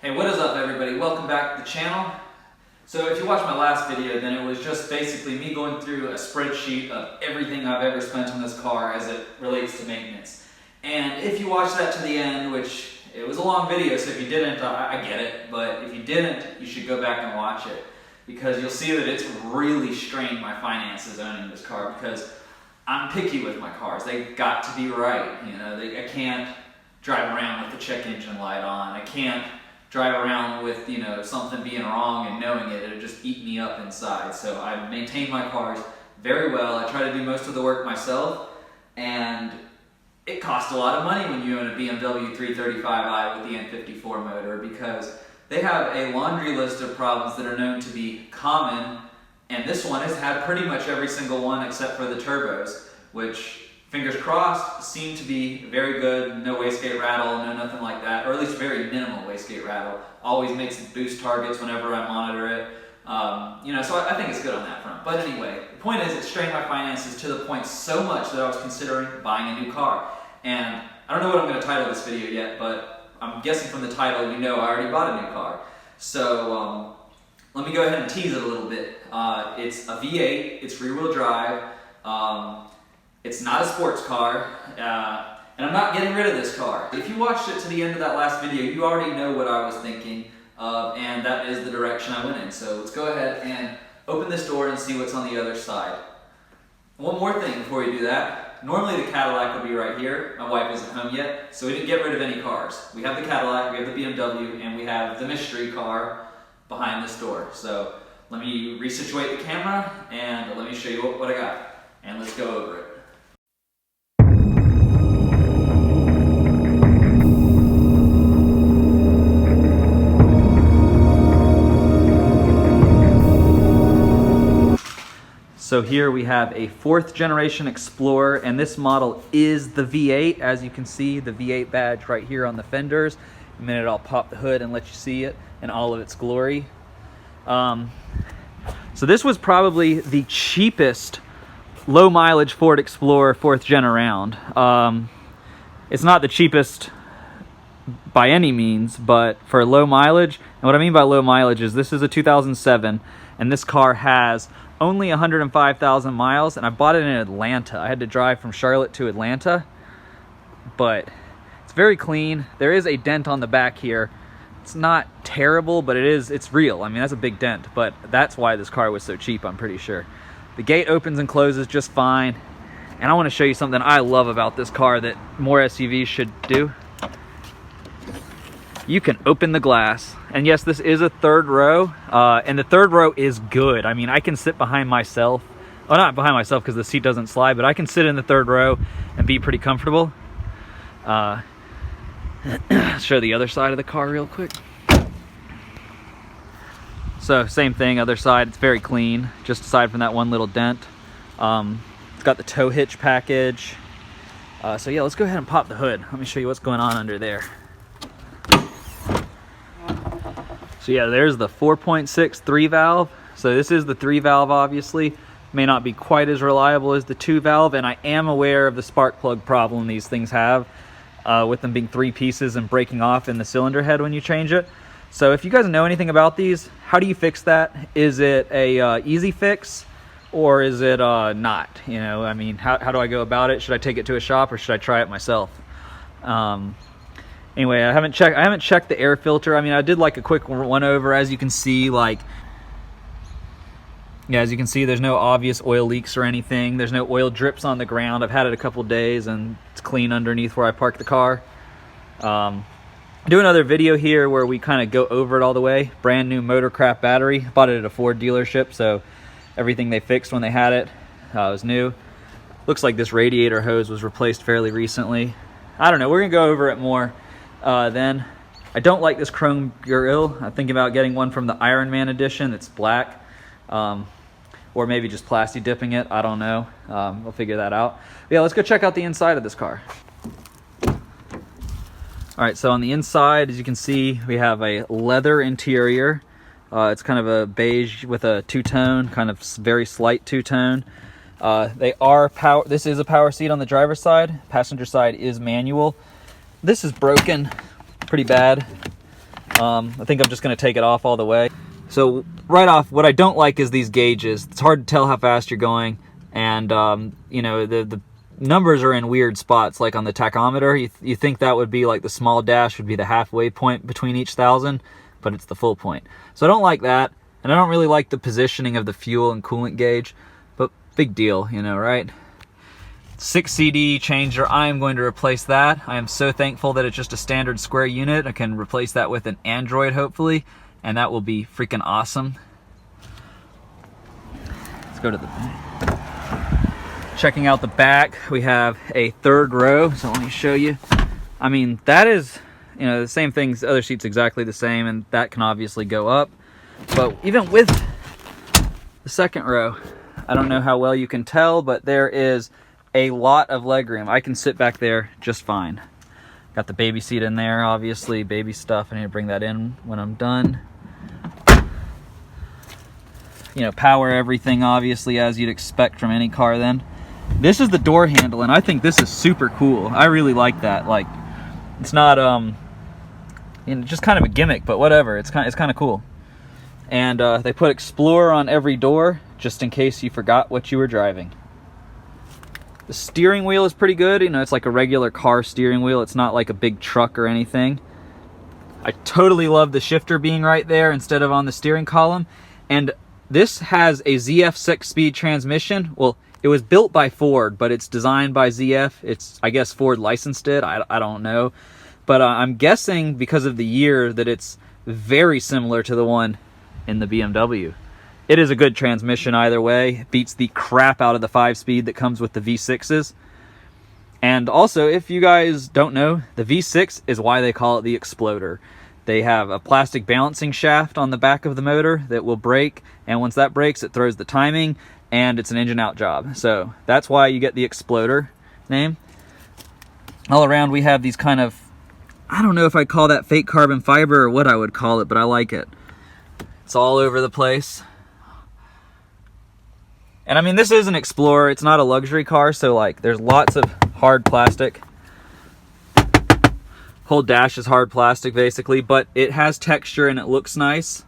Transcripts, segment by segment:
Hey, what is up everybody? Welcome back to the channel. So if you watched my last video, then it was just basically me going through a spreadsheet of everything I've ever spent on this car as it relates to maintenance. And if you watched that to the end, which it was a long video, so if you didn't, I get it. But if you didn't, you should go back and watch it, because you'll see that it's really strained my finances owning this car, because I'm picky with my cars. They've got to be right. You know, I can't drive around with the check engine light on. I can't drive around with, you know, something being wrong and knowing it. It'll just eat me up inside. So I maintain my cars very well. I try to do most of the work myself, and it costs a lot of money when you own a BMW 335i with the N54 motor, because they have a laundry list of problems that are known to be common, and this one has had pretty much every single one except for the turbos, which, fingers crossed, seem to be very good. No wastegate rattle, no nothing like that, or at least very minimal wastegate rattle. Always makes boost targets whenever I monitor it. So I think it's good on that front. But anyway, the point is, it strained my finances to the point so much that I was considering buying a new car. And I don't know what I'm going to title this video yet, but I'm guessing from the title you know I already bought a new car. So let me go ahead and tease it a little bit. It's a V8, it's rear-wheel drive. It's not a sports car, and I'm not getting rid of this car. If you watched it to the end of that last video, you already know what I was thinking of, and that is the direction I went in. So let's go ahead and open this door and see what's on the other side. One more thing before we do that. Normally the Cadillac would be right here. My wife isn't home yet, so we didn't get rid of any cars. We have the Cadillac, we have the BMW, and we have the mystery car behind this door. So let me resituate the camera, and let me show you what I got. And let's go over it. So here we have a 4th generation Explorer, and this model is the V8. As you can see, the V8 badge right here on the fenders. In a minute I'll pop the hood and let you see it in all of its glory. So this was probably the cheapest low mileage Ford Explorer 4th gen around. It's not the cheapest by any means, but for low mileage, and what I mean by low mileage is this is a 2007, and this car has only 105,000 miles, and I bought it in Atlanta. I had to drive from Charlotte to Atlanta, but it's very clean. There is a dent on the back here. It's not terrible, but it's real. I mean, that's a big dent, but that's why this car was so cheap, I'm pretty sure. The gate opens and closes just fine, and I want to show you something I love about this car that more SUVs should do. You can open the glass, and yes, this is a 3rd row, and the 3rd row is good. I mean, I can sit behind myself, well, not behind myself because the seat doesn't slide, but I can sit in the 3rd row and be pretty comfortable. Show the other side of the car real quick. So same thing, other side, it's very clean, just aside from that one little dent. It's got the tow hitch package. So yeah, let's go ahead and pop the hood. Let me show you what's going on under there. So yeah, there's the 4.6 3-valve. So this is the 3-valve, obviously. May not be quite as reliable as the 2-valve, and I am aware of the spark plug problem these things have, with them being 3 pieces and breaking off in the cylinder head when you change it. So if you guys know anything about these, how do you fix that? Is it a easy fix, or is it not? You know, I mean, how do I go about it? Should I take it to a shop, or should I try it myself? Anyway, I haven't checked the air filter. I mean, I did like a quick one over. As you can see, there's no obvious oil leaks or anything. There's no oil drips on the ground. I've had it a couple days, and it's clean underneath where I parked the car. Do another video here where we kind of go over it all the way. Brand new Motorcraft battery. Bought it at a Ford dealership, so everything they fixed when they had it was new. Looks like this radiator hose was replaced fairly recently. I don't know. We're gonna go over it more. Then I don't like this chrome grille. I'm thinking about getting one from the Iron Man edition that's black, or maybe just plasti dipping it. I don't know. We'll figure that out. But yeah, let's go check out the inside of this car. All right, so on the inside, as you can see, we have a leather interior. It's kind of a beige with a two-tone, kind of very slight two-tone. This is a power seat on the driver's side. Passenger side is manual. This is broken pretty bad. I think I'm just going to take it off all the way. So right off, what I don't like is these gauges. It's hard to tell how fast you're going, and you know, the numbers are in weird spots. Like on the tachometer, you think that would be like the small dash would be the halfway point between each 1,000, but it's the full point. So I don't like that, and I don't really like the positioning of the fuel and coolant gauge, but big deal, you know, right? 6 CD changer, I am going to replace that. I am so thankful that it's just a standard square unit. I can replace that with an Android, hopefully, and that will be freaking awesome. Let's go to the back. Checking out the back, we have a 3rd row, so let me show you. I mean, that is, you know, the same things, other seats exactly the same, and that can obviously go up. But even with the 2nd row, I don't know how well you can tell, but there is a lot of legroom. I can sit back there just fine. Got the baby seat in there, obviously, baby stuff. I need to bring that in when I'm done. You know, power everything, obviously, as you'd expect from any car then. This is the door handle, and I think this is super cool. I really like that. Like, it's not, you know, just kind of a gimmick, but whatever. It's kind of cool. And they put Explorer on every door, just in case you forgot what you were driving. The steering wheel is pretty good. You know, it's like a regular car steering wheel. It's not like a big truck or anything. I totally love the shifter being right there instead of on the steering column. And this has a ZF 6-speed transmission. Well, it was built by Ford, but it's designed by ZF. It's, I guess Ford licensed it. I don't know. But I'm guessing because of the year that it's very similar to the one in the BMW. It is a good transmission either way. It beats the crap out of the 5-speed that comes with the V6s. And also, if you guys don't know, the V6 is why they call it the Exploder. They have a plastic balancing shaft on the back of the motor that will break, and once that breaks, it throws the timing, and it's an engine out job. So that's why you get the Exploder name. All around, we have these kind of, I don't know if I'd call that fake carbon fiber or what I would call it, but I like it. It's all over the place. And I mean, this is an Explorer. It's not a luxury car, so like there's lots of hard plastic. Whole dash is hard plastic basically, but it has texture and it looks nice.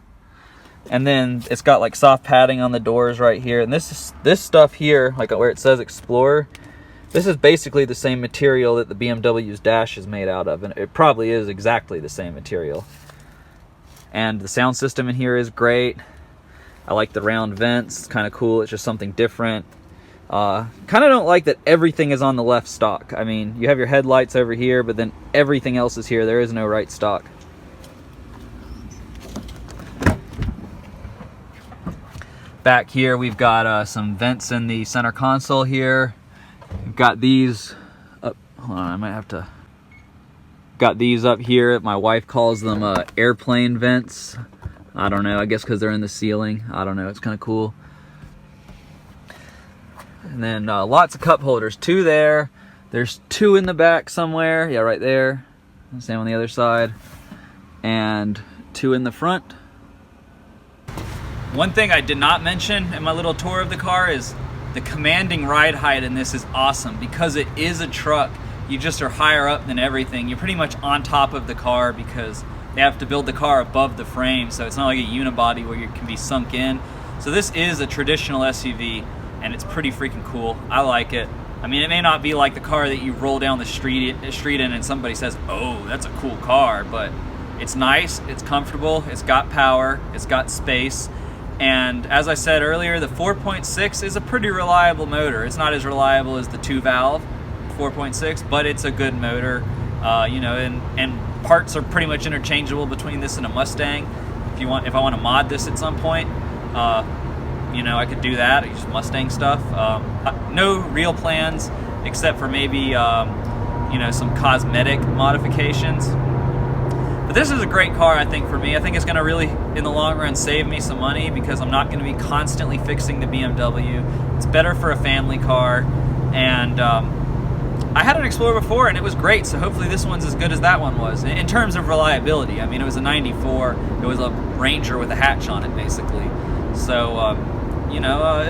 And then it's got like soft padding on the doors right here. And this stuff here, like where it says Explorer, this is basically the same material that the BMW's dash is made out of, and it probably is exactly the same material. And the sound system in here is great. I like the round vents, it's kind of cool, it's just something different. Kind of don't like that everything is on the left stock. I mean, you have your headlights over here, but then everything else is here. There is no right stock. Back here, we've got some vents in the center console here. We've got these up, hold on, I might have to, got these up here. My wife calls them airplane vents. I don't know, I guess because they're in the ceiling. I don't know, it's kind of cool. And then lots of cup holders. 2 there. There's 2 in the back somewhere. Yeah, right there. Same on the other side. And 2 in the front. One thing I did not mention in my little tour of the car is the commanding ride height in this is awesome. Because it is a truck, you just are higher up than everything. You're pretty much on top of the car because they have to build the car above the frame, so it's not like a unibody where you can be sunk in. So this is a traditional SUV, and it's pretty freaking cool. I like it. I mean, it may not be like the car that you roll down the street in and somebody says, oh, that's a cool car, but it's nice, it's comfortable, it's got power, it's got space, and as I said earlier, the 4.6 is a pretty reliable motor. It's not as reliable as the 2-valve 4.6, but it's a good motor. You know, and parts are pretty much interchangeable between this and a Mustang. If I want to mod this at some point, you know, I could do that. I use Mustang stuff. No real plans except for maybe you know, some cosmetic modifications. But this is a great car, I think, for me. I think it's going to really, in the long run, save me some money because I'm not going to be constantly fixing the BMW. It's better for a family car, and I had an Explorer before and it was great, so hopefully this one's as good as that one was in terms of reliability. I mean, it was a 94, it was a Ranger with a hatch on it basically. So you know,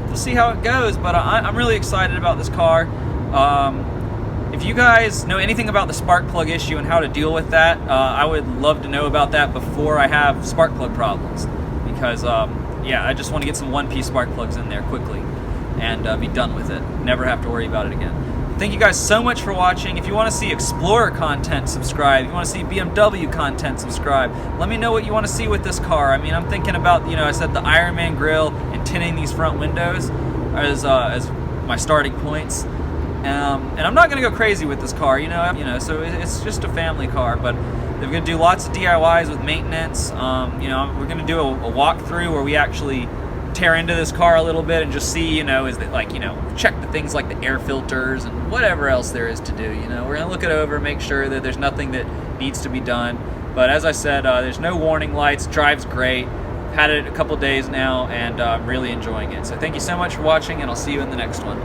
we'll see how it goes, but I'm really excited about this car. If you guys know anything about the spark plug issue and how to deal with that, I would love to know about that before I have spark plug problems. Because, yeah, I just want to get some one-piece spark plugs in there quickly and be done with it. Never have to worry about it again. Thank you guys so much for watching. If you want to see Explorer content, subscribe. If you want to see BMW content, subscribe. Let me know what you want to see with this car. I mean, I'm thinking about, you know, I said the Ironman grille and tinting these front windows as my starting points. And I'm not going to go crazy with this car, you know, so it's just a family car, but they're going to do lots of DIYs with maintenance. You know, we're going to do a walkthrough where we actually tear into this car a little bit and just see, you know, is it like, you know, check the things like the air filters and whatever else there is to do, you know. We're going to look it over, make sure that there's nothing that needs to be done. But as I said, there's no warning lights, drives great. Had it a couple days now, and I'm really enjoying it. So thank you so much for watching, and I'll see you in the next one.